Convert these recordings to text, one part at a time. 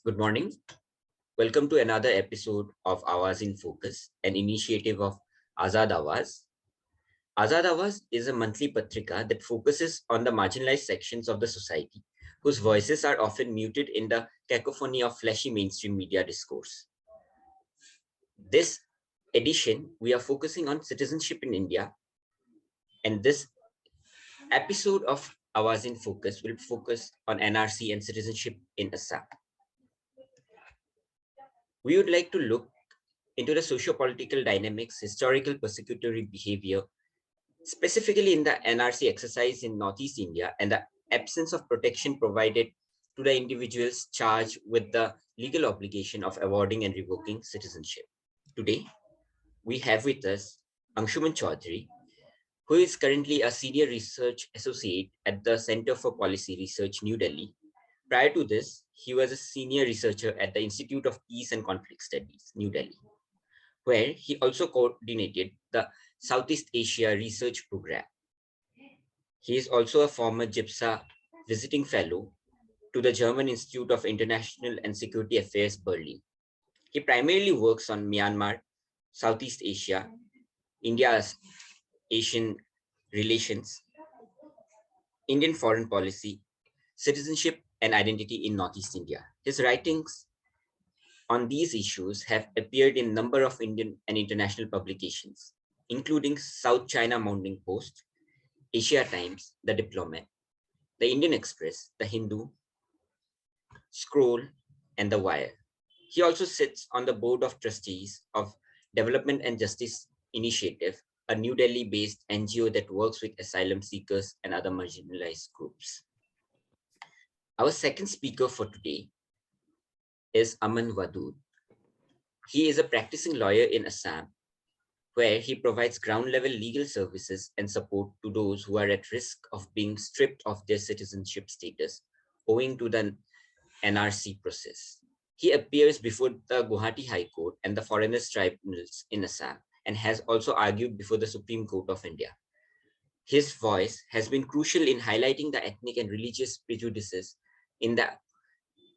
Good morning. Welcome to another episode of Awaaz in Focus, an initiative of Azaad Awaaz. Azaad Awaaz is a monthly patrika that focuses on the marginalized sections of the society, whose voices are often muted in the cacophony of flashy mainstream media discourse. This edition, we are focusing on citizenship in India, and this episode of Awaaz in Focus will focus on NRC and citizenship in Assam. We would like to look into the socio-political dynamics, historical persecutory behavior, specifically in the NRC exercise in Northeast India, and the absence of protection provided to the individuals charged with the legal obligation of awarding and revoking citizenship. Today, we have with us Angshuman Choudhary, who is currently a senior research associate at the Center for Policy Research, New Delhi. Prior to this, he was a senior researcher at the Institute of Peace and Conflict Studies, New Delhi, where he also coordinated the Southeast Asia Research Program. He is also a former GIPSA visiting fellow to the German Institute of International and Security Affairs, Berlin. He primarily works on Myanmar, Southeast Asia, India-Asian relations, Indian foreign policy, citizenship, and identity in Northeast India. His writings on these issues have appeared in a number of Indian and international publications, including South China Morning Post, Asia Times, The Diplomat, The Indian Express, The Hindu, Scroll, and The Wire. He also sits on the board of trustees of Development and Justice Initiative, a New Delhi-based NGO that works with asylum seekers and other marginalized groups. Our second speaker for today is Aman Wadud. He is a practicing lawyer in Assam, where he provides ground-level legal services and support to those who are at risk of being stripped of their citizenship status owing to the NRC process. He appears before the Guwahati High Court and the Foreigners Tribunals in Assam, and has also argued before the Supreme Court of India. His voice has been crucial in highlighting the ethnic and religious prejudices in the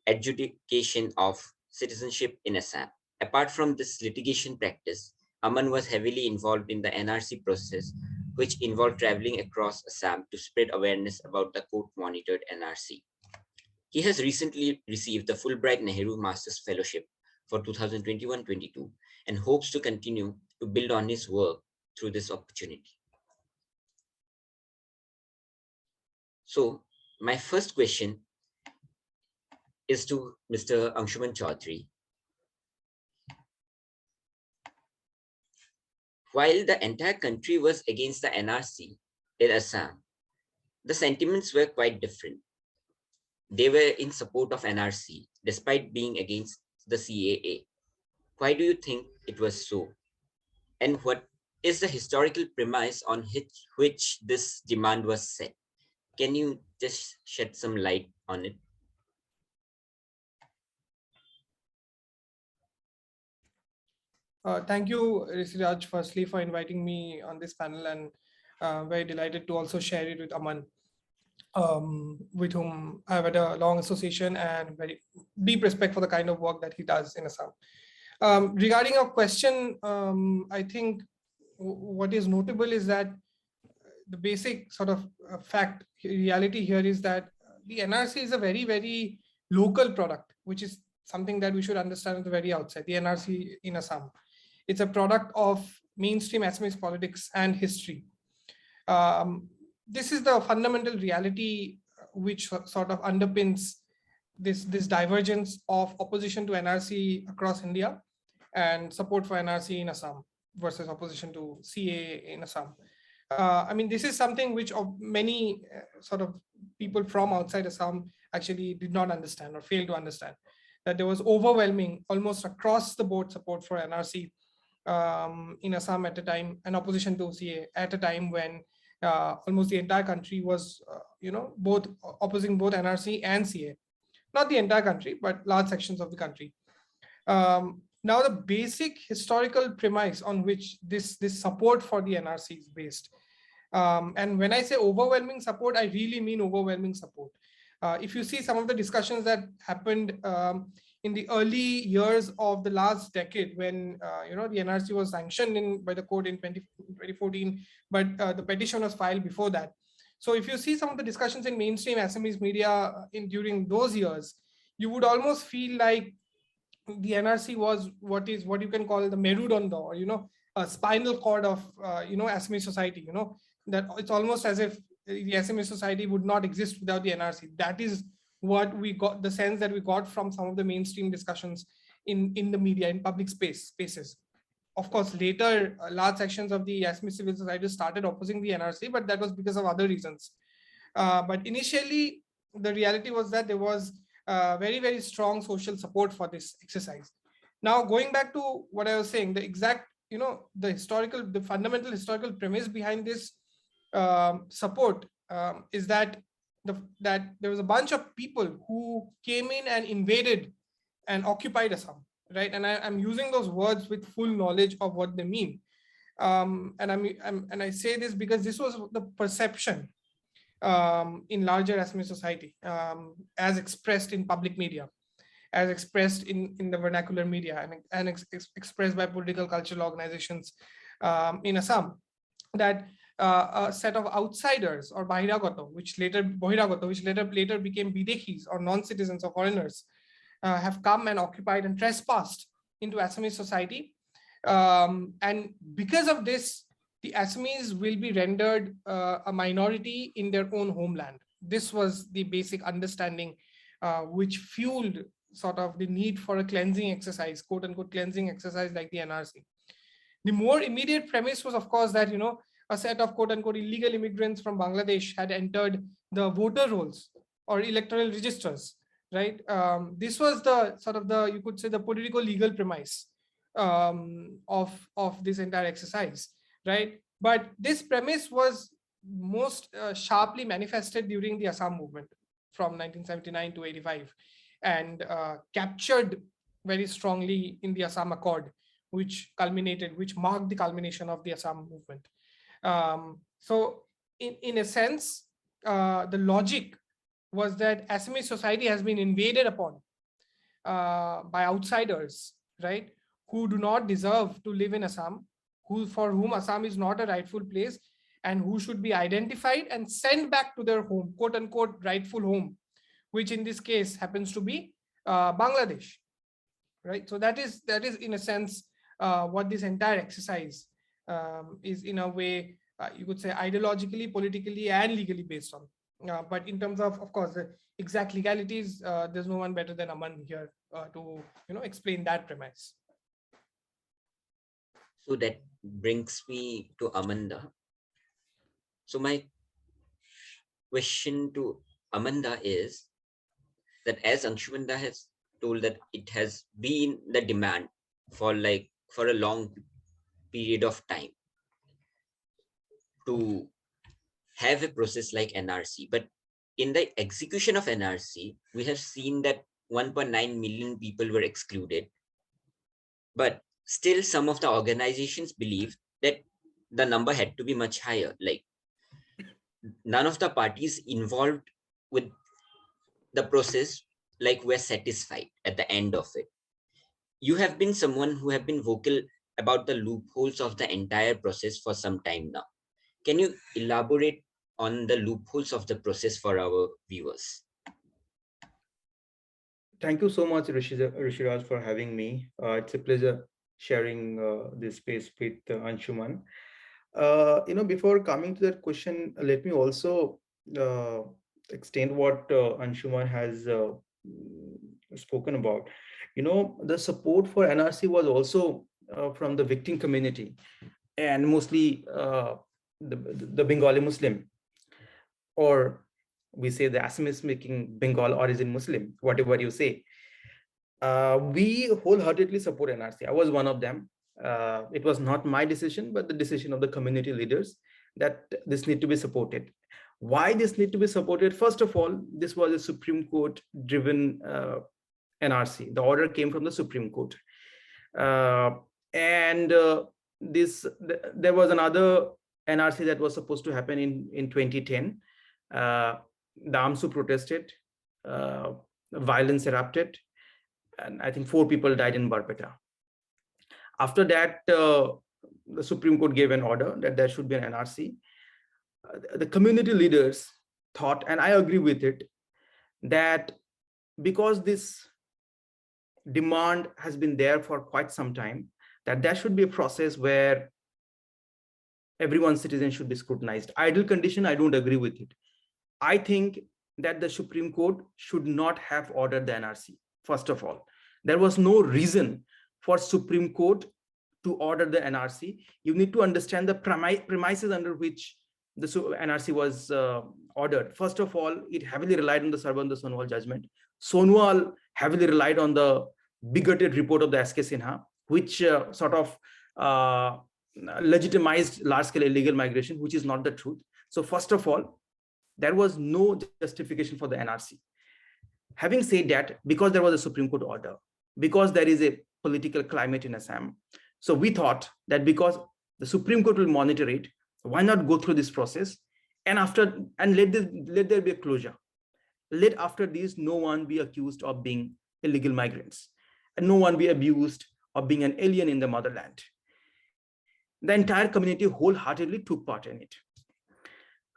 adjudication of citizenship in Assam. Apart from this litigation practice, Aman was heavily involved in the NRC process, which involved traveling across Assam to spread awareness about the court-monitored NRC. He has recently received the Fulbright Nehru Masters Fellowship for 2021-22 and hopes to continue to build on his work through this opportunity. So, my first question is to Mr. Angshuman Choudhary. While the entire country was against the NRC in Assam, the sentiments were quite different. They were in support of NRC despite being against the CAA. Why do you think it was so? And what is the historical premise on which this demand was set? Can you just shed some light on it? Thank you, Risiraj, firstly for inviting me on this panel, and very delighted to also share it with Aman, with whom I've had a long association and very deep respect for the kind of work that he does in Assam. Regarding your question, I think what is notable is that the basic sort of reality here is that the NRC is a very, very local product, which is something that we should understand at the very outset. The NRC in Assam, it's a product of mainstream Assamese politics and history. This is the fundamental reality which sort of underpins this divergence of opposition to NRC across India and support for NRC in Assam versus opposition to CAA in Assam. I mean, this is something which many sort of people from outside Assam actually did not understand or failed to understand, that there was overwhelming, almost across the board support for NRC in Assam at a time, and opposition to CAA at a time when almost the entire country was, both opposing both NRC and CAA. Not the entire country, but large sections of the country. Now, the basic historical premise on which this support for the NRC is based, and when I say overwhelming support, I really mean overwhelming support. If you see some of the discussions that happened in the early years of the last decade, when the NRC was sanctioned by the court in 2014, but the petition was filed before that. So if you see some of the discussions in mainstream Assamese media during those years, you would almost feel like the NRC was what you can call the Merudondo, or a spinal cord of Assamese society. That it's almost as if the Assamese society would not exist without the NRC. That is what we got, the sense that we got from some of the mainstream discussions in the media, in public spaces. Of course, later large sections of the Assamese civil society started opposing the NRC, but that was because of other reasons. But initially, the reality was that there was very, very strong social support for this exercise. Now, going back to what I was saying, the exact, the fundamental historical premise behind this support is that there was a bunch of people who came in and invaded and occupied Assam, right? And I'm using those words with full knowledge of what they mean. And I say this because this was the perception in larger Assamese society, as expressed in public media, as expressed in the vernacular media, and expressed by political cultural organizations in Assam, that a set of outsiders, or Bahiragato, which later became Bidekhis, or non-citizens or foreigners, have come and occupied and trespassed into Assamese society. And because of this, the Assamese will be rendered a minority in their own homeland. This was the basic understanding which fueled sort of the need for a cleansing exercise, quote unquote cleansing exercise like the NRC. The more immediate premise was, of course, that a set of quote unquote illegal immigrants from Bangladesh had entered the voter rolls or electoral registers, right? This was the sort of you could say, the political legal premise of this entire exercise, right? But this premise was most sharply manifested during the Assam movement from 1979 to 85, and captured very strongly in the Assam Accord, which marked the culmination of the Assam movement. So in a sense, the logic was that Assamese society has been invaded upon by outsiders, right, who do not deserve to live in Assam, for whom Assam is not a rightful place, and who should be identified and sent back to their home, quote unquote rightful home, which in this case happens to be Bangladesh, right? So that is in a sense what this entire exercise is, in a way, you could say, ideologically, politically, and legally based on. But in terms of course, the exact legalities, there's no one better than Aman here to explain that premise. So that brings me to Amanda. So my question to Amanda is that, as Anshumanda has told, that it has been the demand for a long period of time to have a process like NRC. But in the execution of NRC, we have seen that 1.9 million people were excluded. But still, some of the organizations believe that the number had to be much higher. Like, none of the parties involved with the process were satisfied at the end of it. You have been someone who have been vocal about the loopholes of the entire process for some time now. Can you elaborate on the loopholes of the process for our viewers? Thank you so much, Rishiraj, for having me. It's a pleasure sharing this space with Angshuman. Before coming to that question, let me also extend what Angshuman has spoken about. The support for NRC was also from the victim community, and mostly the Bengali Muslim, or we say the Assamese speaking Bengal origin Muslim, whatever you say. We wholeheartedly support NRC. I was one of them. It was not my decision, but the decision of the community leaders that this need to be supported. Why this need to be supported? First of all, this was a Supreme Court driven NRC. The order came from the Supreme Court. And there was another NRC that was supposed to happen in 2010. The AMSU protested, violence erupted, and I think 4 people died in Barpeta. After that, the Supreme Court gave an order that there should be an NRC. The community leaders thought, and I agree with it, that because this demand has been there for quite some time, that there should be a process where everyone's citizen should be scrutinized. Ideal condition, I don't agree with it. I think that the Supreme Court should not have ordered the NRC. First of all, there was no reason for Supreme Court to order the NRC. You need to understand the premises under which the NRC was ordered. First of all, it heavily relied on the Sarabanda Sonowal judgment. Sonowal heavily relied on the bigoted report of the S.K. Sinha, which sort of legitimized large-scale illegal migration, which is not the truth. So first of all, there was no justification for the NRC. Having said that, because there was a Supreme Court order, because there is a political climate in Assam, so we thought that because the Supreme Court will monitor it, why not go through this process and let there be a closure. Let after this no one be accused of being illegal migrants, and no one be abused of being an alien in the motherland. The entire community wholeheartedly took part in it.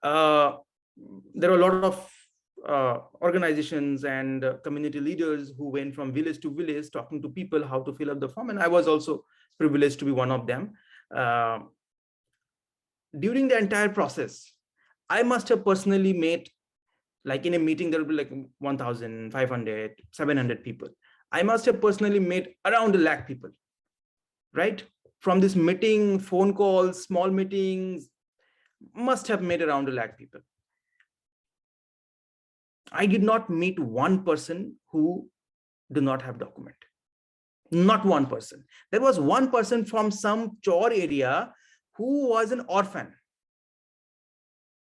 There are a lot of organizations and community leaders who went from village to village talking to people how to fill up the form, and I was also privileged to be one of them. During the entire process, I must have personally met, like in a meeting, there will be like 1,500, 700 people. I must have personally met around 1 lakh people, right? From this meeting, phone calls, small meetings, must have met around 1 lakh people. I did not meet one person who do not have document. Not one person. There was one person from some Chor area who was an orphan,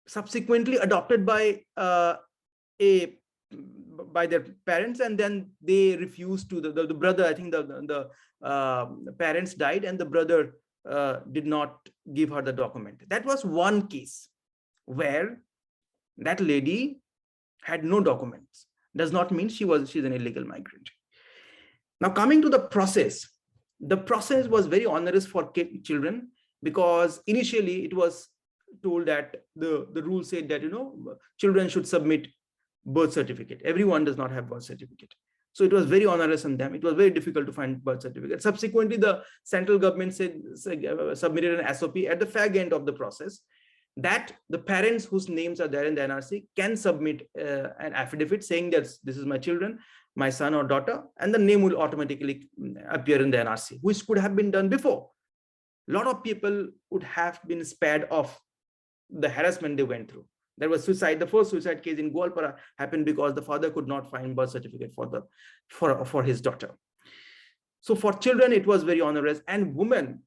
subsequently adopted by their parents, and then they refused to the brother. I think the parents died, and the brother did not give her the document. That was one case where that lady had no documents. Does not mean she's an illegal migrant. Now, coming to the process was very onerous for children, because initially it was told that the rule said that, children should submit birth certificate. Everyone does not have birth certificate. So it was very onerous on them. It was very difficult to find birth certificate. Subsequently, the central government submitted an SOP at the fag end of the process, that the parents whose names are there in the NRC can submit an affidavit saying that this is my children, my son or daughter, and the name will automatically appear in the NRC, which could have been done before. A lot of people would have been spared of the harassment they went through. There was suicide. The first suicide case in Goalpara happened because the father could not find birth certificate for his daughter. So for children, it was very onerous. And women,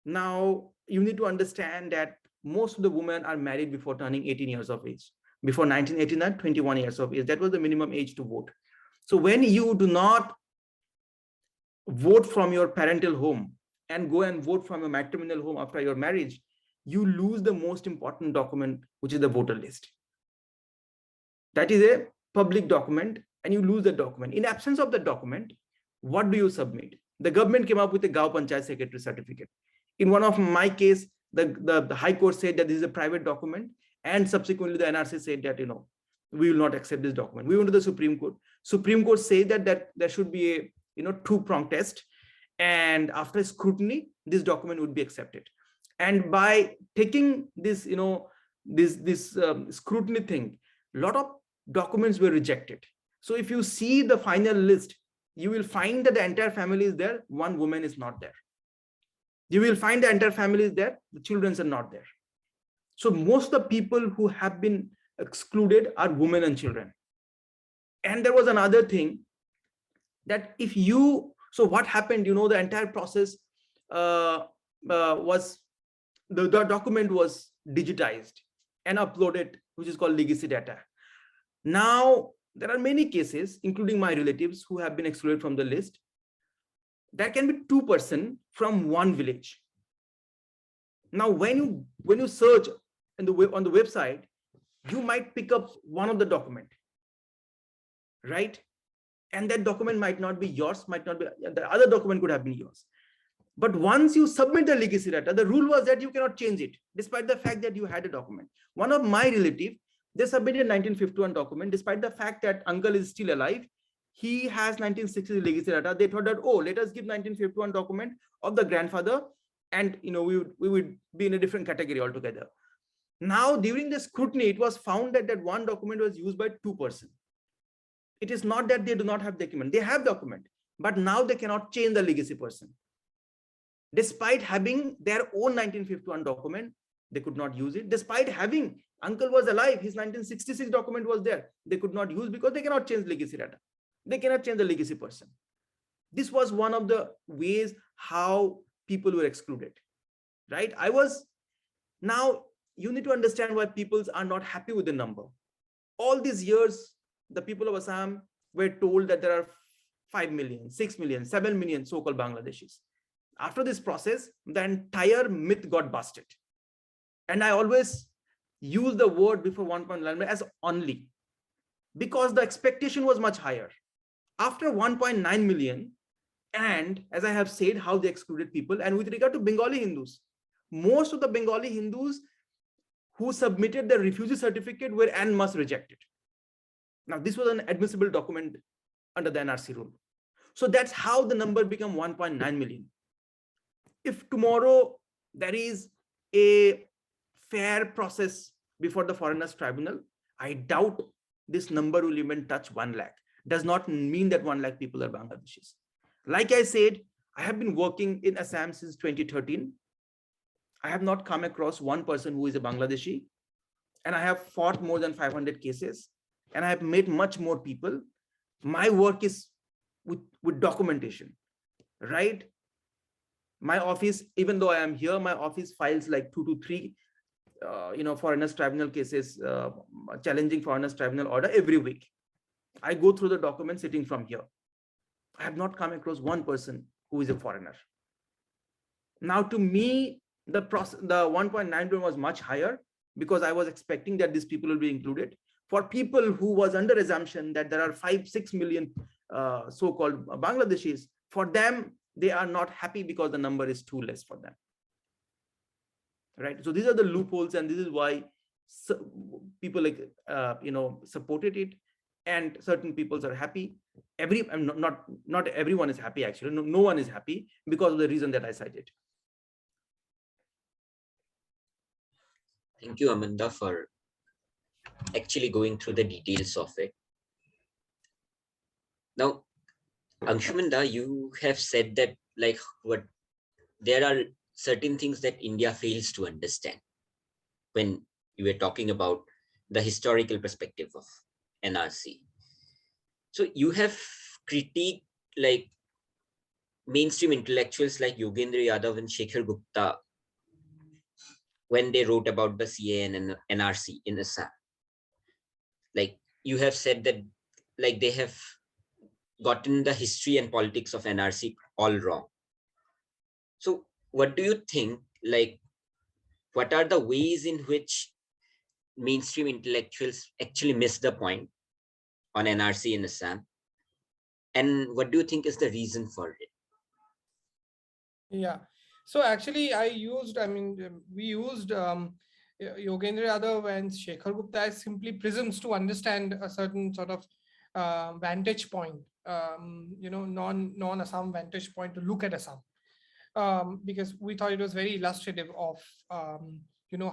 now you need to understand that most of the women are married before turning 18 years of age. Before 1989, 21 years of age. That was the minimum age to vote. So when you do not vote from your parental home and go and vote from a matrimonial home after your marriage, you lose the most important document, which is the voter list. That is a public document, and you lose the document. In absence of the document, what do you submit? The government came up with a Gaon Panchayat Secretary certificate. In one of my case, the High Court said that this is a private document, and subsequently the NRC said that, we will not accept this document. We went to the Supreme Court. Supreme Court said that there should be a two-prong test, and after scrutiny, this document would be accepted. And by taking this, this scrutiny thing, a lot of documents were rejected. So if you see the final list, you will find that the entire family is there. One woman is not there. You will find the entire family is there. The children are not there. So most of the people who have been excluded are women and children. And there was another thing that so what happened, the entire process was, the document was digitized and uploaded, which is called legacy data. Now, there are many cases, including my relatives, who have been excluded from the list. There can be 2 persons from one village. Now, when you search on the website, you might pick up one of the document, right? And that document might not be yours, might not be, the other document could have been yours. But once you submit the legacy data, the rule was that you cannot change it, despite the fact that you had a document. One of my relative, they submitted 1951 document, despite the fact that uncle is still alive. He has 1960 legacy data. They thought that, oh, let us give 1951 document of the grandfather, and we would be in a different category altogether. Now, during the scrutiny, it was found that that one document was used by two persons. It is not that they do not have document. They have document, but now they cannot change the legacy person. Despite having their own 1951 document, they could not use it. Despite having uncle was alive, his 1966 document was there, they could not use because they cannot change legacy data. They cannot change the legacy person. This was one of the ways how people were excluded, right? Now you need to understand why people are not happy with the number. All these years, the people of Assam were told that there are 5 million, 6 million, 7 million so-called Bangladeshis. After this process, the entire myth got busted. And I always use the word before 1.9 as only, because the expectation was much higher. After 1.9 million, and as I have said, how they excluded people, and with regard to Bengali Hindus, most of the Bengali Hindus who submitted the refugee certificate were en masse rejected. Now, this was an admissible document under the NRC rule. So that's how the number became 1.9 million. If tomorrow there is a fair process before the Foreigners Tribunal, I doubt this number will even touch 1 lakh. Does not mean that 1 lakh people are Bangladeshis. Like I said, I have been working in Assam since 2013. I have not come across one person who is a Bangladeshi, and I have fought more than 500 cases, and I have met much more people. My work is with documentation, right? My office, even though I am here, my office files like 2 to 3 Foreigners Tribunal cases, challenging Foreigners Tribunal order every week. I go through the documents sitting from here. I have not come across one person who is a foreigner. Now, to me, the 1.9 million was much higher, because I was expecting that these people will be included. For people who was under assumption that there are 5-6 million so-called Bangladeshis, for them, they are not happy because the number is too less for them. Right. So these are the loopholes, and this is why people supported it, and certain peoples are happy. Not everyone is happy, actually. No one is happy because of the reason that I cited. Thank you, Amanda, for actually going through the details of it. Now, Angushman, you have said that there are certain things that India fails to understand when you were talking about the historical perspective of NRC. So you have critiqued mainstream intellectuals like Yogendra Yadav and Shekhar Gupta when they wrote about the CA and NRC in Assam. You have said that they have gotten the history and politics of NRC all wrong. So what do you think, what are the ways in which mainstream intellectuals actually miss the point on NRC in Assam? And what do you think is the reason for it? Yeah. So actually, we used Yogendra Yadav and Shekhar Gupta as simply prisms to understand a certain sort of vantage point, non-Assam vantage point to look at Assam. Because we thought it was very illustrative of,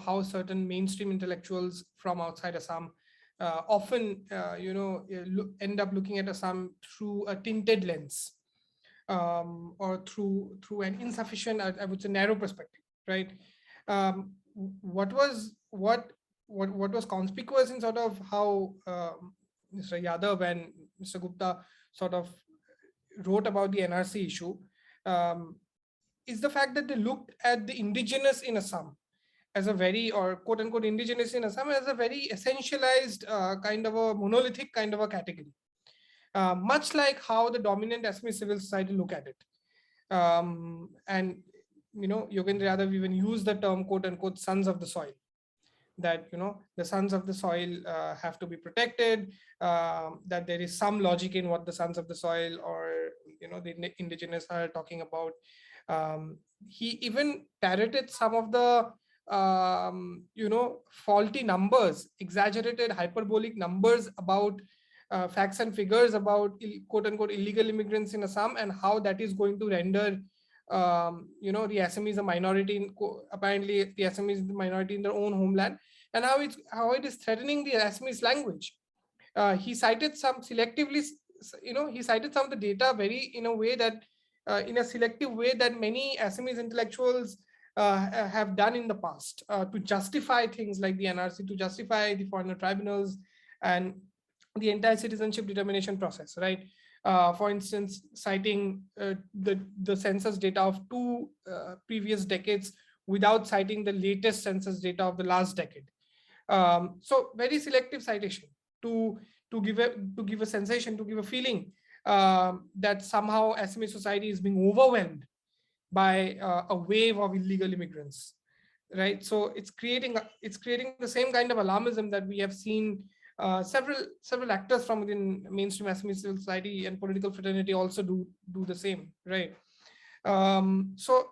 how certain mainstream intellectuals from outside Assam often, end up looking at Assam through a tinted lens, or through an insufficient, I would say, narrow perspective, right? What was conspicuous in sort of how Mr. Yadav and Mr. Gupta sort of wrote about the NRC issue, is the fact that they looked at the indigenous in Assam as a very, or quote unquote indigenous in Assam as a very essentialized kind of a monolithic kind of a category, much like how the dominant Assamese civil society look at it. And Yogendra Yadav even used the term quote unquote sons of the soil, that the sons of the soil have to be protected, that there is some logic in what the sons of the soil or the indigenous are talking about. He even parroted some of the faulty numbers, exaggerated hyperbolic numbers about facts and figures about quote unquote illegal immigrants in Assam, and how that is going to render the Assamese a minority in, apparently the Assamese is the minority in their own homeland, and how it is threatening the Assamese language. He cited some selectively, he cited some of the data very in a way that in a selective way that many Assamese intellectuals have done in the past to justify things like the NRC, to justify the foreigner tribunals and the entire citizenship determination process, right? For instance, citing the census data of two previous decades without citing the latest census data of the last decade. So very selective citation to give a sensation, to give a feeling that somehow Assamese society is being overwhelmed by a wave of illegal immigrants, right? So it's creating the same kind of alarmism that we have seen several actors from within mainstream Assamese civil society and political fraternity also do the same, right? So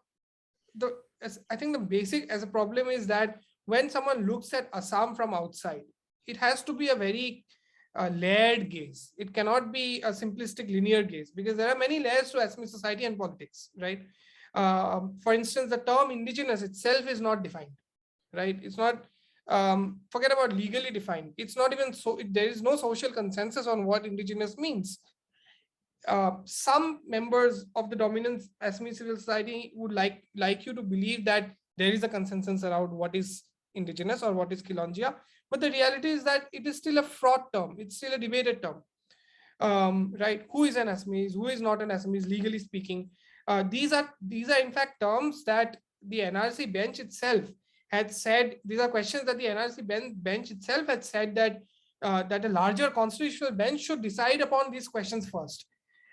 I think the basic as a problem is that when someone looks at Assam from outside, it has to be a very layered gaze. It cannot be a simplistic linear gaze, because there are many layers to Assamese society and politics, right? For instance, the term indigenous itself is not defined, right? It's not, forget about legally defined. It's not even so, there is no social consensus on what indigenous means. Some members of the dominant Assamese civil society would like you to believe that there is a consensus around what is indigenous or what is Kilonjia, but the reality is that it is still a fraught term. It's still a debated term, right? Who is an Assamese? Who is not an Assamese, legally speaking? These are in fact terms that the NRC bench itself had said. These are questions that the NRC bench itself had said that that a larger constitutional bench should decide upon these questions first.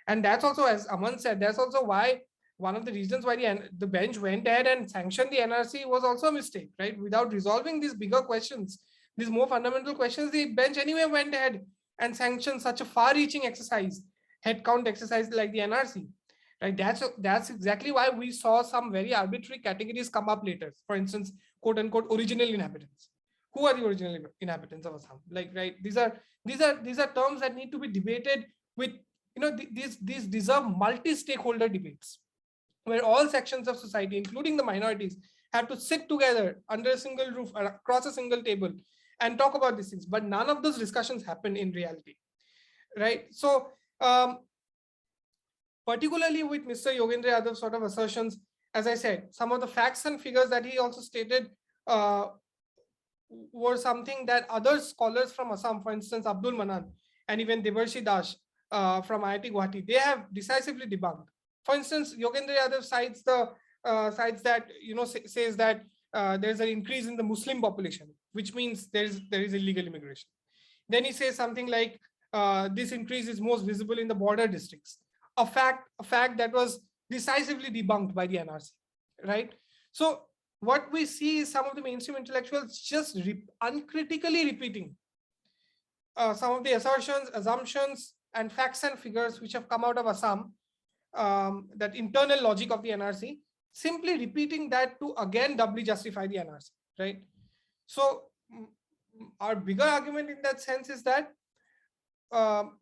And that's also, as Aman said, that's also why one of the reasons why the bench went ahead and sanctioned the NRC was also a mistake, right? Without resolving these bigger questions, these more fundamental questions, the bench anyway went ahead and sanctioned such a far-reaching exercise, headcount exercise like the NRC, right? That's exactly why we saw some very arbitrary categories come up later. For instance, quote unquote original inhabitants. Who are the original inhabitants of Assam? Like, right? These are terms that need to be debated with. These deserve multi-stakeholder debates where all sections of society, including the minorities, have to sit together under a single roof, across a single table, and talk about these things. But none of those discussions happen in reality, right? So particularly with Mr. Yogendra Yadav's sort of assertions, as I said, some of the facts and figures that he also stated were something that other scholars from Assam, for instance, Abdul Manan and even Debarshi Das from IIT Guwahati, they have decisively debunked. For instance, Yogendra Yadav cites that, says that there's an increase in the Muslim population, which means there is illegal immigration. Then he says something like this increase is most visible in the border districts, a fact that was decisively debunked by the NRC, right? So what we see is some of the mainstream intellectuals just uncritically repeating some of the assumptions, and facts and figures which have come out of Assam, that internal logic of the NRC, simply repeating that to again doubly justify the NRC, right? So our bigger argument in that sense is that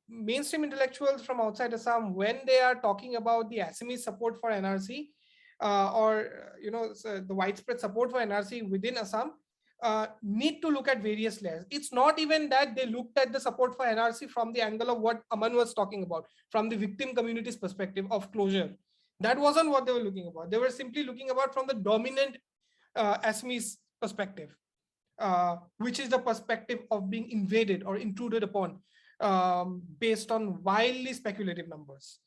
mainstream intellectuals from outside Assam, when they are talking about the Assamese support for NRC, or the widespread support for NRC within Assam, need to look at various layers. It's not even that they looked at the support for NRC from the angle of what Aman was talking about, from the victim community's perspective of closure. That wasn't what they were looking about. They were simply looking about from the dominant Assamese perspective, which is the perspective of being invaded or intruded upon based on wildly speculative numbers.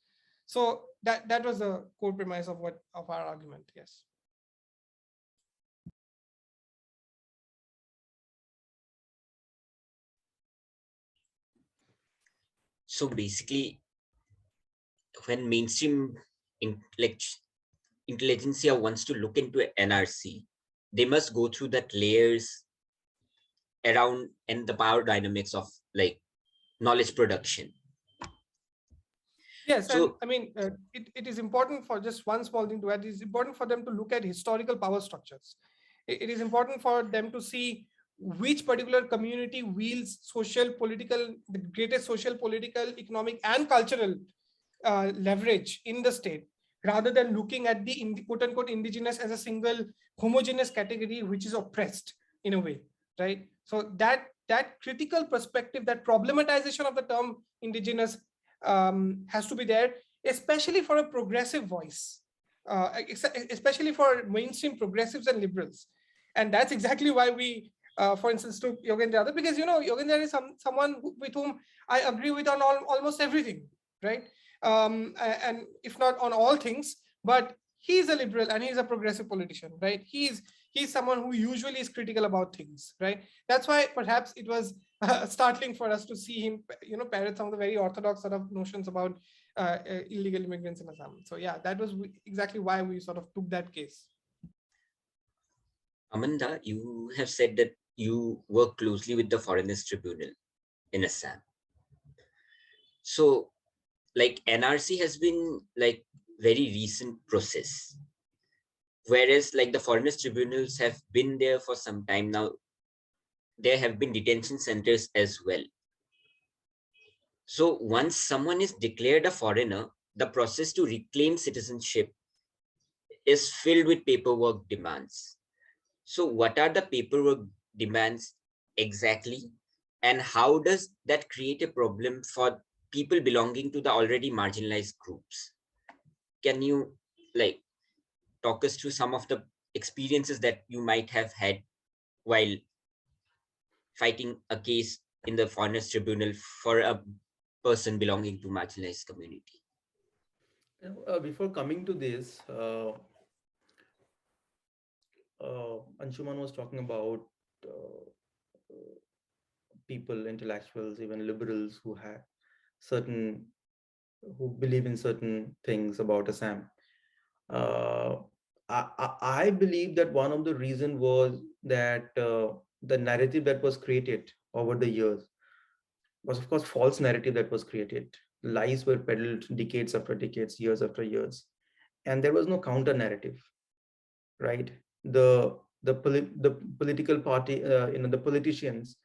So that was the core premise of our argument. Yes. So basically, when mainstream intelligentsia wants to look into NRC, they must go through that layers around and the power dynamics of like knowledge production. Yes, and So I mean, it is important for just one small thing to add. It is important for them to look at historical power structures. It is important for them to see which particular community wields the greatest social, political, economic, and cultural leverage in the state, rather than looking at the quote unquote indigenous as a single homogeneous category which is oppressed in a way, right? So that critical perspective, that problematization of the term indigenous has to be there, especially for a progressive voice, especially for mainstream progressives and liberals. And that's exactly why we, for instance, took Yogendra Yadav, because Yogendra is someone with whom I agree with on almost everything, right? And if not on all things, but he's a liberal and he's a progressive politician, right? He's someone who usually is critical about things, right? That's why perhaps it was startling for us to see him, parrot some of the very orthodox sort of notions about illegal immigrants in Assam. So yeah, that was exactly why we sort of took that case. Amanda, you have said that you work closely with the Foreigners Tribunal in Assam. So like NRC has been like very recent process, whereas like the Foreigners Tribunals have been there for some time now. There have been detention centers as well. So once someone is declared a foreigner, the process to reclaim citizenship is filled with paperwork demands. So what are the paperwork demands exactly? And how does that create a problem for people belonging to the already marginalized groups? Can you like talk us through some of the experiences that you might have had while fighting a case in the Foreigners Tribunal for a person belonging to marginalized community? Before coming to this, Anshuman was talking about people, intellectuals, even liberals certain who believe in certain things about Assam. Uh, I believe that one of the reason was that the narrative that was created over the years was, of course, false narrative that was created. Lies were peddled decades after decades, years after years, and there was no counter narrative, right? The political party, the politicians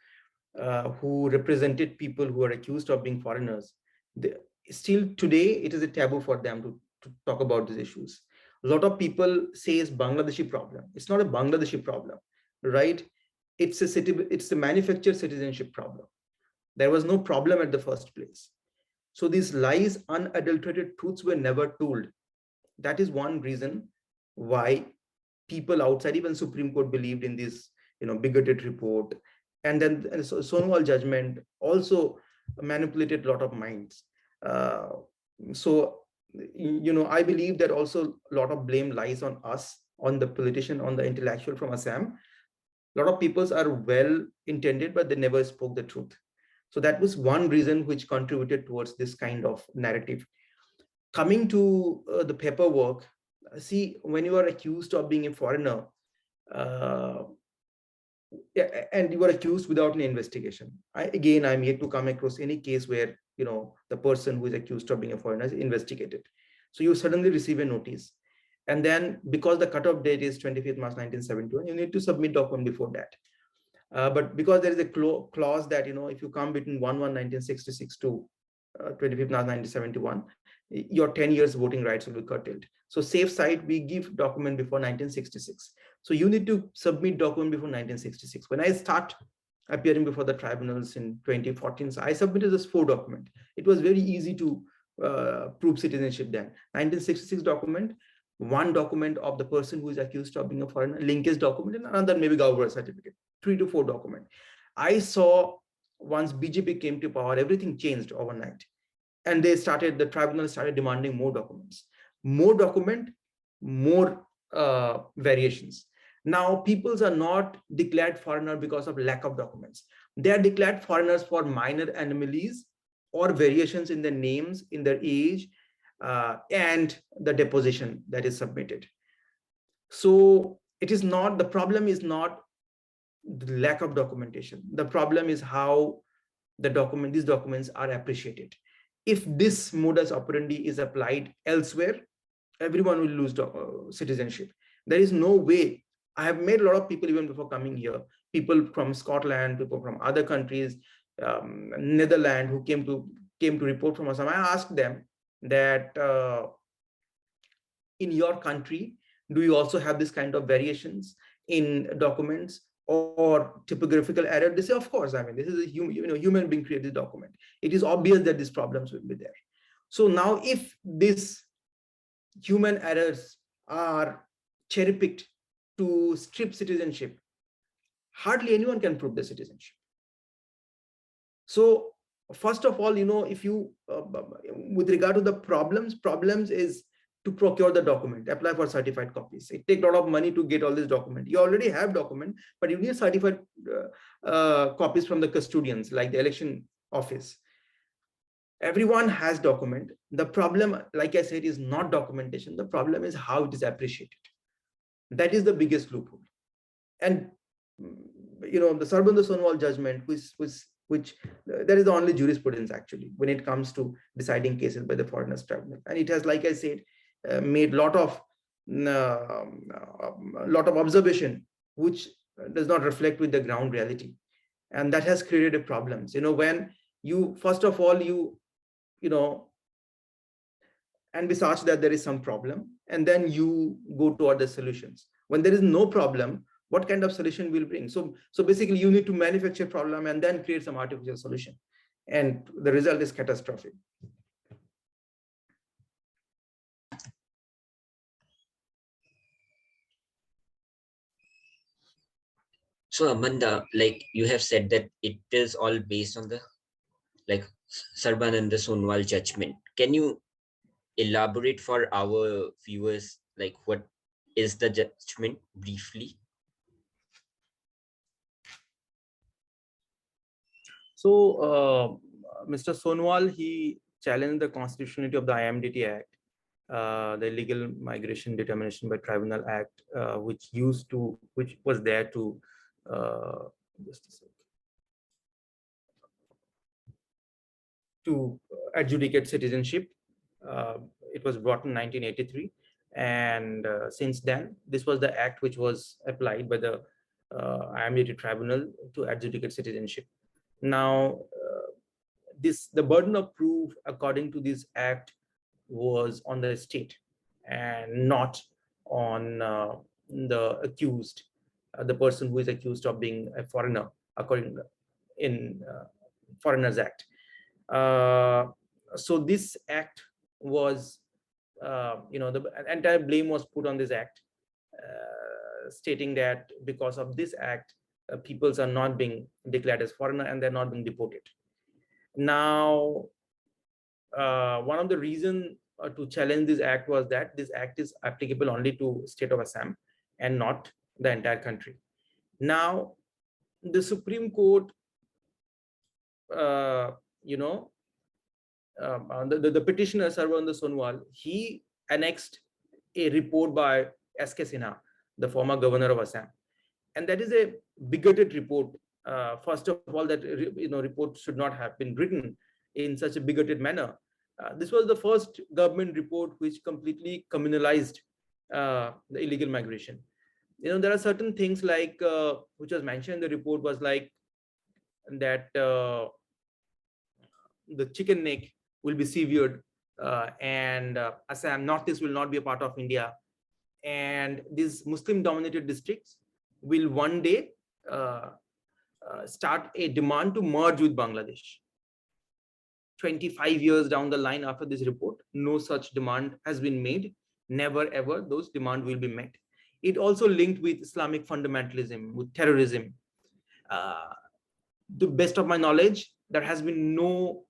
who represented people who are accused of being foreigners, they, still today it is a taboo for them to talk about these issues. A lot of people say it's Bangladeshi problem. It's not a Bangladeshi problem, right? It's a manufactured citizenship problem. There was no problem at the first place. So these lies, unadulterated truths were never told. That is one reason why people outside, even Supreme Court, believed in this, bigoted report. And then Sonowal judgment also manipulated a lot of minds. Uh, so, I believe that also a lot of blame lies on us, on the politician, on the intellectual from Assam. A lot of peoples are well intended, but they never spoke the truth. So that was one reason which contributed towards this kind of narrative. Coming to the paperwork, see, when you are accused of being a foreigner, uh, and you are accused without an investigation. I'm yet to come across any case where the person who is accused of being a foreigner is investigated. So you suddenly receive a notice, and then because the cutoff date is 25th March 1971, you need to submit document before that. But because there is a clause that if you come between 1/1/1966 to 25th March 1971, your 10 years voting rights will be curtailed. So safe side, we give document before 1966. So you need to submit document before 1966. When I start appearing before the tribunals in 2014, so I submitted this 4 document. It was very easy to prove citizenship then. 1966 document, 1 document of the person who is accused of being a foreigner, linkage document, and another maybe government certificate. 3 to 4 document. I saw once BJP came to power, everything changed overnight. And the tribunal started demanding more documents, more variations. Now, peoples are not declared foreigner because of lack of documents. They are declared foreigners for minor anomalies or variations in their names, in their age, and the deposition that is submitted. So it is not, the problem is not the lack of documentation. The problem is how these documents are appreciated. If this modus operandi is applied elsewhere, everyone will lose citizenship. There is no way. I have met a lot of people even before coming here, people from Scotland, people from other countries, Netherlands, who came to report from Assam. I asked them that in your country, do you also have this kind of variations in documents or typographical error? They say, of course. I mean, this is a human being created document. It is obvious that these problems will be there. So now, if these human errors are cherry-picked to strip citizenship, hardly anyone can prove the citizenship. So first of all, if you, with regard to the problems is to procure the document, apply for certified copies. It takes a lot of money to get all this document. You already have document, but you need certified copies from the custodians, like the election office. Everyone has document. The problem, like I said, is not documentation. The problem is how it is appreciated. That is the biggest loophole. And the Sarbandha Sonowal judgment, which that is the only jurisprudence actually when it comes to deciding cases by the foreigners tribunal, and it has, like I said, made lot of observation which does not reflect with the ground reality, and that has created problems. When you first of all envisage that there is some problem, and then you go toward the solutions. When there is no problem, what kind of solution will bring? So basically, you need to manufacture problem and then create some artificial solution, and the result is catastrophic. So Amanda, like you have said that it is all based on the Sarbananda Sonowal judgment. Can you elaborate for our viewers, like what is the judgment briefly? So Mr. Sonowal, he challenged the constitutionality of the IMDT Act, the Illegal Migration Determination by Tribunal Act, which was there to just a sec, to adjudicate citizenship. It was brought in 1983, and since then, this was the act which was applied by the IMDT Tribunal to adjudicate citizenship. Now, the burden of proof according to this act was on the state and not on the accused, the person who is accused of being a foreigner, according in Foreigners Act. So this act was, the entire blame was put on this act, stating that because of this act, peoples are not being declared as foreigner and they're not being deported. Now, one of the reasons to challenge this act was that this act is applicable only to state of Assam and not the entire country. Now, the Supreme Court, the petitioner Sarbananda Sonowal, he annexed a report by S.K. Sinha, the former governor of Assam, and that is a bigoted report. First of all, that report should not have been written in such a bigoted manner. This was the first government report which completely communalized the illegal migration. There are certain things like which was mentioned in the report was like that the chicken neck will be severed, and Assam, Northeast will not be a part of India, and these Muslim-dominated districts will one day start a demand to merge with Bangladesh. 25 years down the line after this report, no such demand has been made. Never ever those demands will be met. It also linked with Islamic fundamentalism, with terrorism. To best of my knowledge, there has been no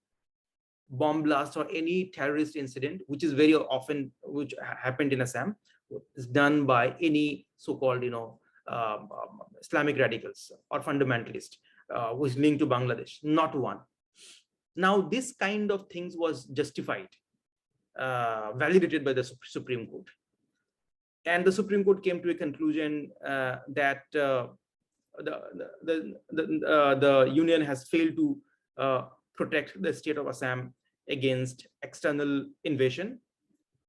bomb blast or any terrorist incident, which is very often, which happened in Assam, is done by any so-called, Islamic radicals or fundamentalists, which is linked to Bangladesh. Not one. Now, this kind of things was justified, validated by the Supreme Court. And the Supreme Court came to a conclusion that the union has failed to protect the state of Assam against external invasion,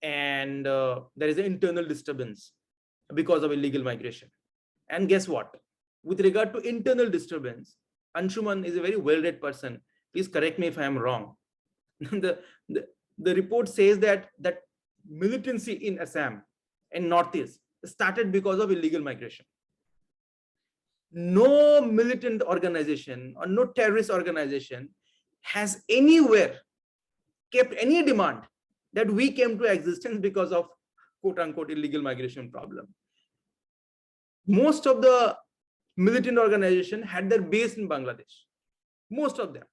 and there is an internal disturbance because of illegal migration. And guess what? With regard to internal disturbance, Anshuman is a very well-read person. Please correct me if I am wrong. the, the report says that militancy in Assam and Northeast started because of illegal migration. No militant organization or no terrorist organization has anywhere kept any demand that we came to existence because of quote unquote illegal migration problem. Most of the militant organization had their base in Bangladesh. Most of them.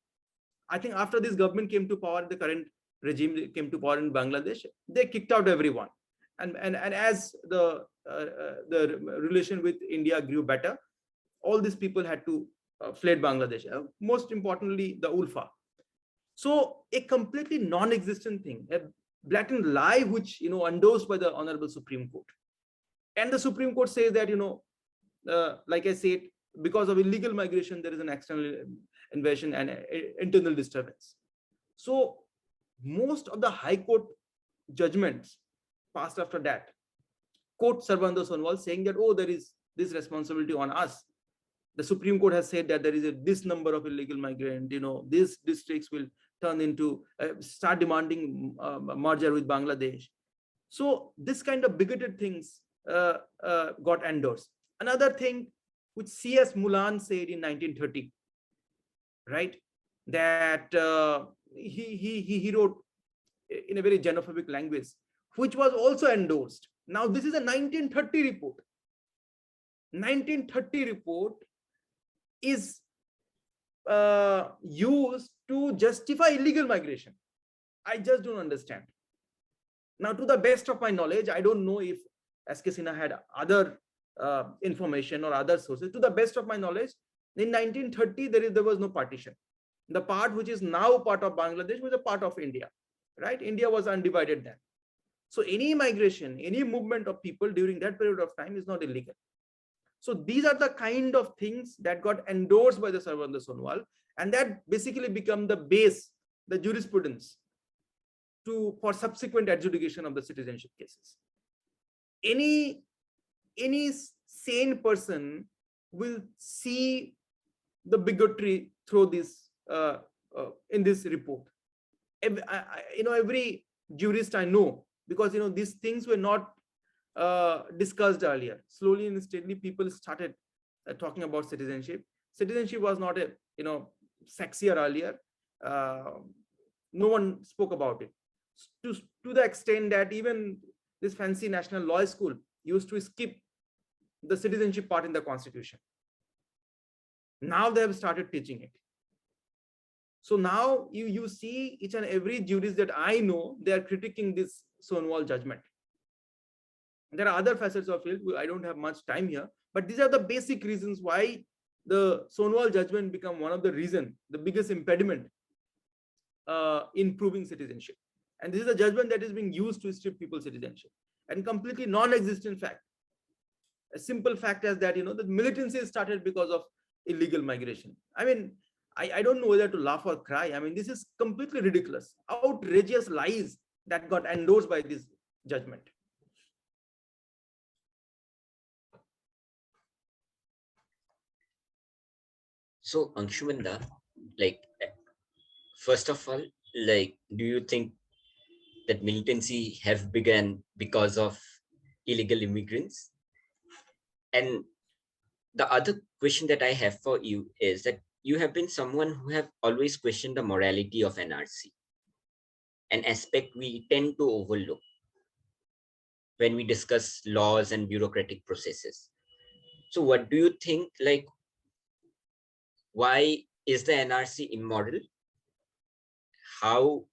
I think after this government came to power, the current regime came to power in Bangladesh, they kicked out everyone. And as the relation with India grew better, all these people had to fled Bangladesh. Most importantly, the Ulfa. So a completely non-existent thing, a blatant lie, which endorsed by the Honorable Supreme Court. And the Supreme Court says that like I said, because of illegal migration, there is an external invasion and internal disturbance. So most of the High Court judgments passed after that quote Sarvanda Sonowal saying that, oh, there is this responsibility on us. The Supreme Court has said that there is this number of illegal migrants, these districts will turn into, start demanding merger with Bangladesh. So this kind of bigoted things got endorsed. Another thing which C.S. Mulan said in 1930, right, that he wrote in a very xenophobic language, which was also endorsed. Now this is a 1930 report. 1930 report is used to justify illegal migration. I just don't understand. Now, to the best of my knowledge, I don't know if S.K. Sinha had other information or other sources. To the best of my knowledge, in 1930, there was no partition. The part which is now part of Bangladesh was a part of India, right? India was undivided then. So any migration, any movement of people during that period of time is not illegal. So these are the kind of things that got endorsed by the Sarvanda Sonowal, and that basically become the base, the jurisprudence for subsequent adjudication of the citizenship cases. Any sane person will see the bigotry through this in this report. Every jurist I know, because these things were not discussed earlier. Slowly and steadily, people started talking about citizenship. Citizenship was not a sexier earlier. No one spoke about it. To the extent that even this fancy national law school used to skip the citizenship part in the constitution. Now they have started teaching it. So now you see each and every jurist that I know, they are critiquing this Sonowal judgment. There are other facets of it. I don't have much time here, but these are the basic reasons why the Sonowal judgment become one of the reasons, the biggest impediment in proving citizenship. And this is a judgment that is being used to strip people's citizenship, and completely non-existent fact. A simple fact is that the militancy started because of illegal migration. I mean, I don't know whether to laugh or cry. I mean, this is completely ridiculous, outrageous lies that got endorsed by this judgment. So, Anshumanda, first of all, do you think that militancy have begun because of illegal immigrants? And the other question that I have for you is that you have been someone who have always questioned the morality of NRC, an aspect we tend to overlook when we discuss laws and bureaucratic processes. So what do you think, why is the NRC immoral? How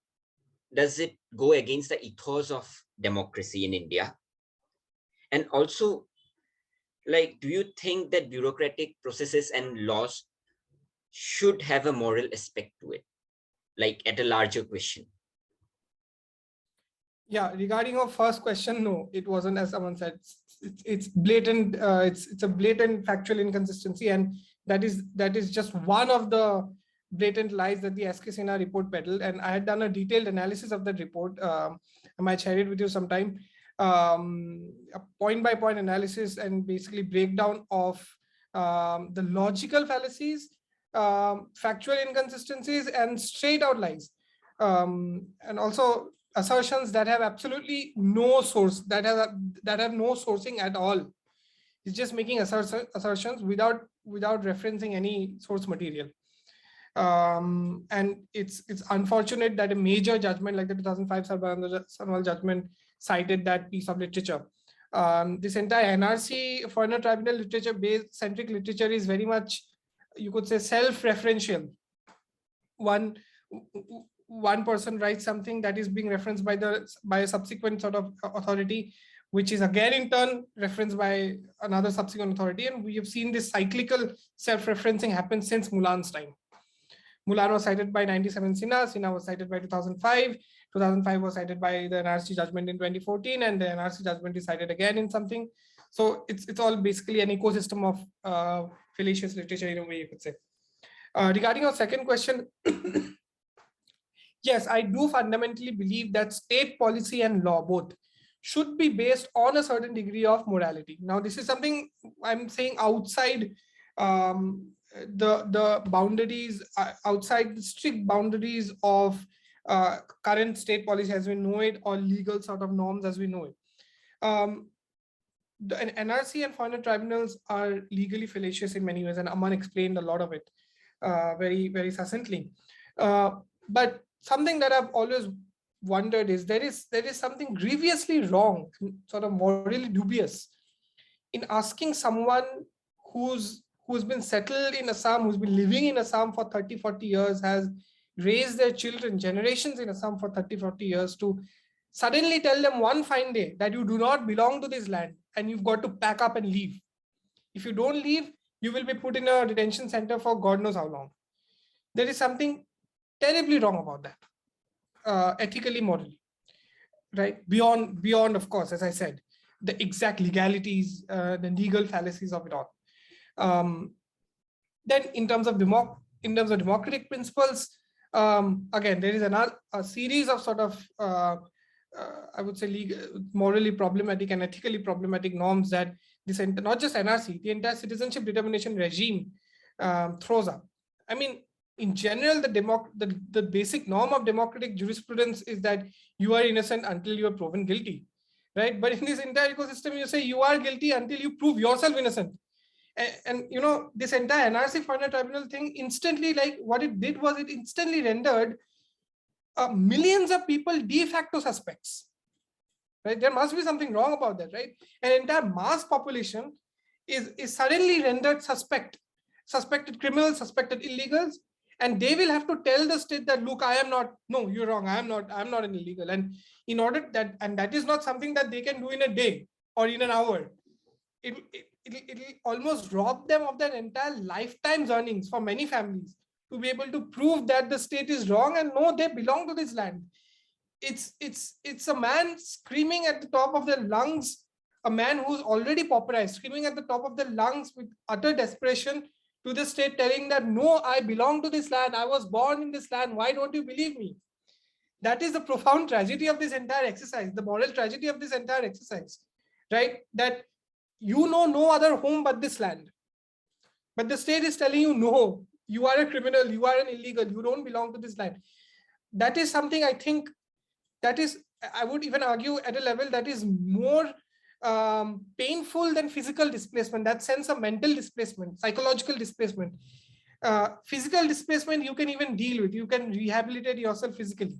does it go against the ethos of democracy in India? And also, do you think that bureaucratic processes and laws should have a moral aspect to it, at a larger question? Yeah, regarding our first question, no, it wasn't, as someone said. It's blatant. It's a blatant factual inconsistency, and that is just one of the blatant lies that the SK Sinha report peddled. And I had done a detailed analysis of that report. I might share it with you sometime. A point by point analysis and basically breakdown of the logical fallacies, factual inconsistencies, and straight out lies, and also assertions that have absolutely no source, that have no sourcing at all. It's just making assertions without referencing any source material. And it's unfortunate that a major judgment like the 2005 Sarbanwal judgment cited that piece of literature. This entire NRC foreigner tribunal literature based centric literature is very much, you could say, self-referential. One person writes something that is being referenced by a subsequent sort of authority, which is again in turn referenced by another subsequent authority. And we have seen this cyclical self-referencing happen since Mulan's time. Mulan was cited by 97 Sinha, Sinha was cited by 2005, 2005 was cited by the NRC judgment in 2014, and the NRC judgment is cited again in something. So it's all basically an ecosystem of fallacious literature in a way, you could say. Regarding your second question, yes, I do fundamentally believe that state policy and law both should be based on a certain degree of morality. Now, this is something I'm saying outside the boundaries, outside the strict boundaries of current state policy as we know it, or legal sort of norms as we know it. The NRC and foreigner tribunals are legally fallacious in many ways, and Aman explained a lot of it very, very succinctly. But something that I've always wondered is there is something grievously wrong, sort of morally dubious, in asking someone who's been settled in Assam, who's been living in Assam for 30, 40 years, has raised their children, generations in Assam for 30, 40 years, to suddenly tell them one fine day that you do not belong to this land and you've got to pack up and leave. If you don't leave, you will be put in a detention center for God knows how long. There is something terribly wrong about that, ethically, morally, right? Beyond, of course, as I said, the exact legalities, the legal fallacies of it all. Then, in terms of democratic principles, again, there is a series of sort of, I would say, morally problematic and ethically problematic norms that this, not just NRC, the entire citizenship determination regime throws up. I mean, in general, the basic norm of democratic jurisprudence is that you are innocent until you are proven guilty, right? But in this entire ecosystem, you say you are guilty until you prove yourself innocent. And you know, this entire NRC foreigner tribunal thing instantly, like what it did was it instantly rendered millions of people de facto suspects, right? There must be something wrong about that, right? An entire mass population is suddenly rendered suspected criminals, suspected illegals, and they will have to tell the state that, look, I am not, no, you're wrong, I'm not an illegal. And in order that, and that is not something that they can do in a day or in an hour. It'll almost rob them of their entire lifetime's earnings for many families to be able to prove that the state is wrong and no, they belong to this land. It's a man screaming at the top of their lungs, a man who's already pauperized, screaming at the top of their lungs with utter desperation to the state, telling that, no, I belong to this land, I was born in this land, why don't you believe me? That is the profound tragedy of this entire exercise, the moral tragedy of this entire exercise, right? That you know no other home but this land. But the state is telling you, no, you are a criminal, you are an illegal, you don't belong to this land. That is something I think that is, I would even argue at a level that is more painful than physical displacement, that sense of mental displacement, psychological displacement. Physical displacement you can even deal with, you can rehabilitate yourself physically,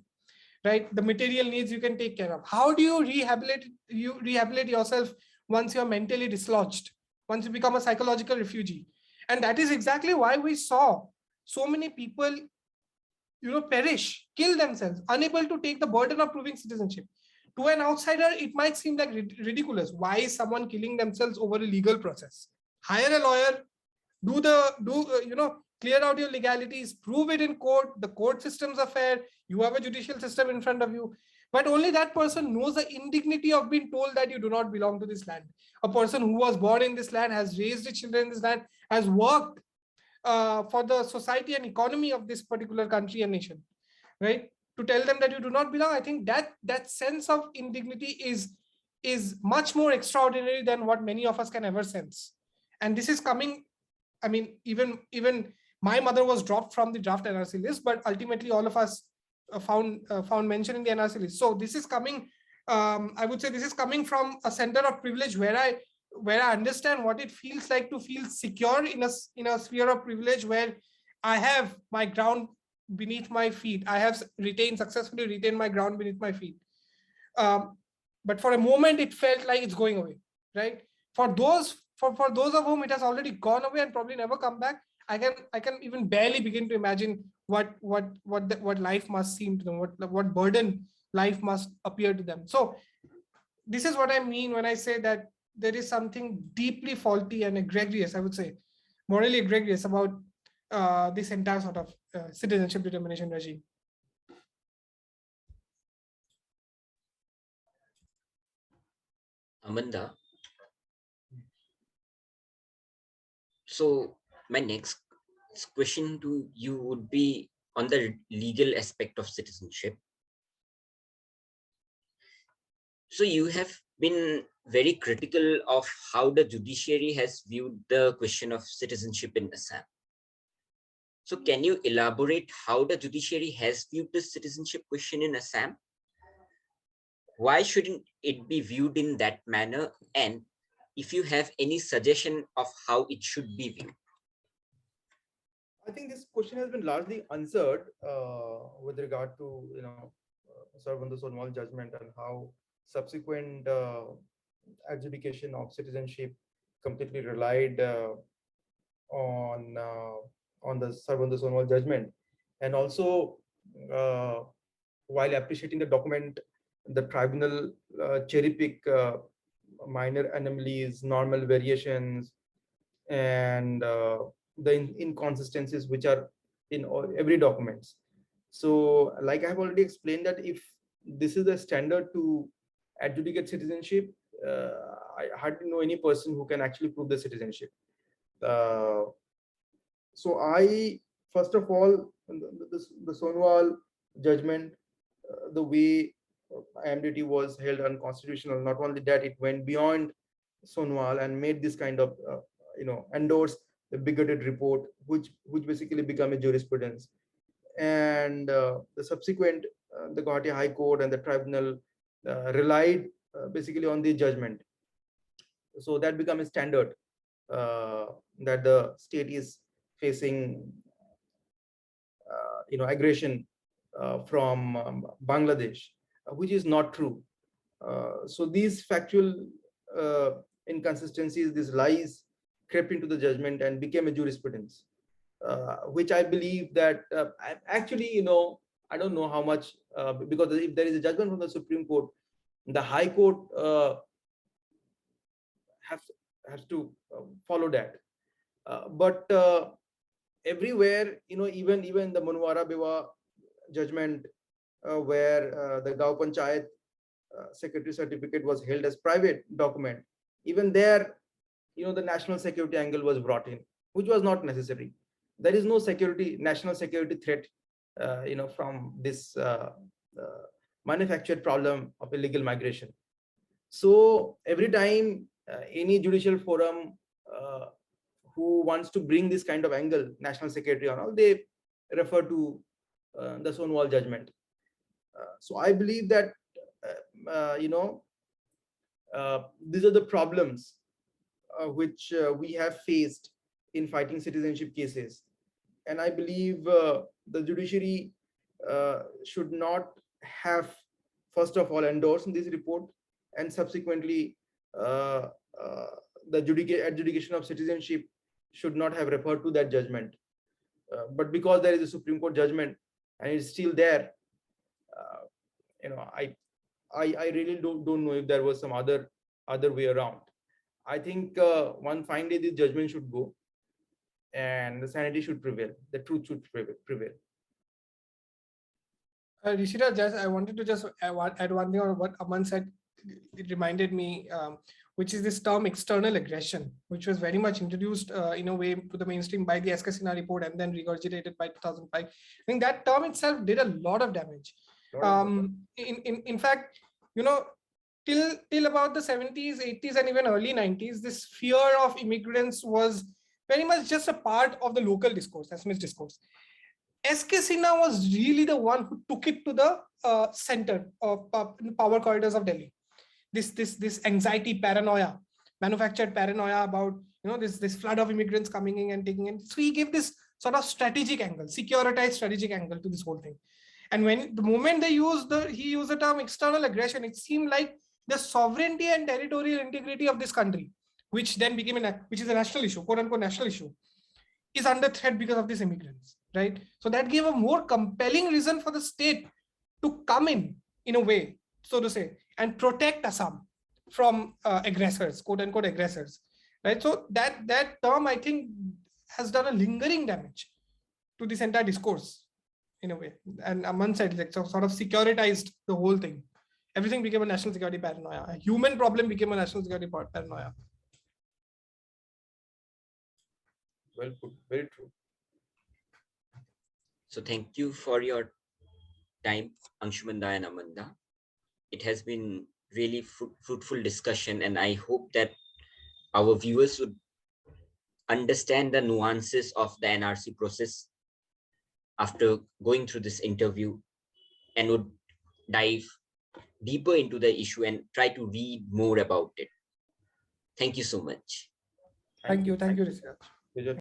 right? The material needs you can take care of. How do you rehabilitate yourself once you're mentally dislodged, once you become a psychological refugee? And that is exactly why we saw so many people, you know, perish, kill themselves, unable to take the burden of proving citizenship. To an outsider, it might seem like ridiculous. Why is someone killing themselves over a legal process? Hire a lawyer, clear out your legalities, prove it in court. The court systems are fair. You have a judicial system in front of you, but only that person knows the indignity of being told that you do not belong to this land. A person who was born in this land, has raised his children in this land, has worked for the society and economy of this particular country and nation, right? To tell them that you do not belong, I think that sense of indignity is much more extraordinary than what many of us can ever sense. And this is coming, I mean, even my mother was dropped from the draft NRC list, but ultimately all of us found mention in the NRC list. So this is coming, I would say this is coming from a center of privilege where I understand what it feels like to feel secure in a sphere of privilege where I have my ground beneath my feet. I have successfully retained my ground beneath my feet. But for a moment, it felt like it's going away, right? For those of whom it has already gone away and probably never come back, I can even barely begin to imagine what life must seem to them, what burden life must appear to them. So this is what I mean when I say that there is something deeply faulty and egregious, I would say, morally egregious about this entire sort of citizenship determination regime. Amanda, so my next question to you would be on the legal aspect of citizenship. So you have been very critical of how the judiciary has viewed the question of citizenship in Assam. So can you elaborate how the judiciary has viewed the citizenship question in Assam? Why shouldn't it be viewed in that manner? And if you have any suggestion of how it should be viewed? I think this question has been largely answered with regard to Sarvanda Sonwal judgment and how subsequent adjudication of citizenship completely relied on the Sarvanda Sonwal judgment, and also while appreciating the document, the tribunal cherry pick minor anomalies, normal variations, and the inconsistencies which are in every documents. So like I have already explained, that if this is the standard to adjudicate citizenship, I hardly know any person who can actually prove the citizenship. So I, first of all, the Sonwal judgment, the way IMDT was held unconstitutional. Not only that, it went beyond Sonwal and made this kind of endorse the bigoted report, which basically became a jurisprudence. And the subsequent, the Guwahati High Court and the tribunal relied basically on the judgment. So that became a standard that the state is facing aggression from Bangladesh, which is not true. So these factual inconsistencies, these lies, crept into the judgment and became a jurisprudence, which I believe that actually, I don't know how much, because if there is a judgment from the Supreme Court, the High Court has to follow that. But everywhere, even the Manwara Bewa judgment, where the Gaon Panchayat secretary certificate was held as private document, even there, the national security angle was brought in, which was not necessary. There is no national security threat, from this manufactured problem of illegal migration. So every time any judicial forum who wants to bring this kind of angle, national security and all, they refer to the Sonwal judgment. So I believe that these are the problems which we have faced in fighting citizenship cases. And I believe the judiciary should not have, first of all, endorsed this report, and subsequently the adjudication of citizenship should not have referred to that judgment. But because there is a Supreme Court judgment and it's still there, I really don't know if there was some other way around. I think one fine day this judgment should go, and the sanity should prevail. The truth should prevail. Rishira, just I wanted to just add one thing on what Aman said. It reminded me, which is this term external aggression, which was very much introduced in a way to the mainstream by the SK Sinha report and then regurgitated by 2005. I think that term itself did a lot of damage. In fact, you know, till about the 70s, 80s, and even early 90s, this fear of immigrants was very much just a part of the local discourse, Assamese discourse. SK Sinha was really the one who took it to the center of power corridors of Delhi. This anxiety, paranoia, manufactured paranoia about this flood of immigrants coming in and taking in. So he gave this sort of strategic angle, securitized strategic angle to this whole thing. And when the moment he used the term external aggression, it seemed like the sovereignty and territorial integrity of this country, which then became which is a national issue, quote unquote national issue, is under threat because of these immigrants, right? So that gave a more compelling reason for the state to come in a way, so to say, and protect Assam from aggressors, quote unquote aggressors, right? So that term, I think, has done a lingering damage to this entire discourse in a way. And Aman said, like, so sort of securitized the whole thing. Everything became a national security paranoia. A human problem became a national security paranoia. Well put, very true. So thank you for your time, Anshumanda and Amanda. It has been really fruitful discussion, and I hope that our viewers would understand the nuances of the NRC process after going through this interview, and would dive deeper into the issue and try to read more about it. Thank you so much. Thank you, Rishabh.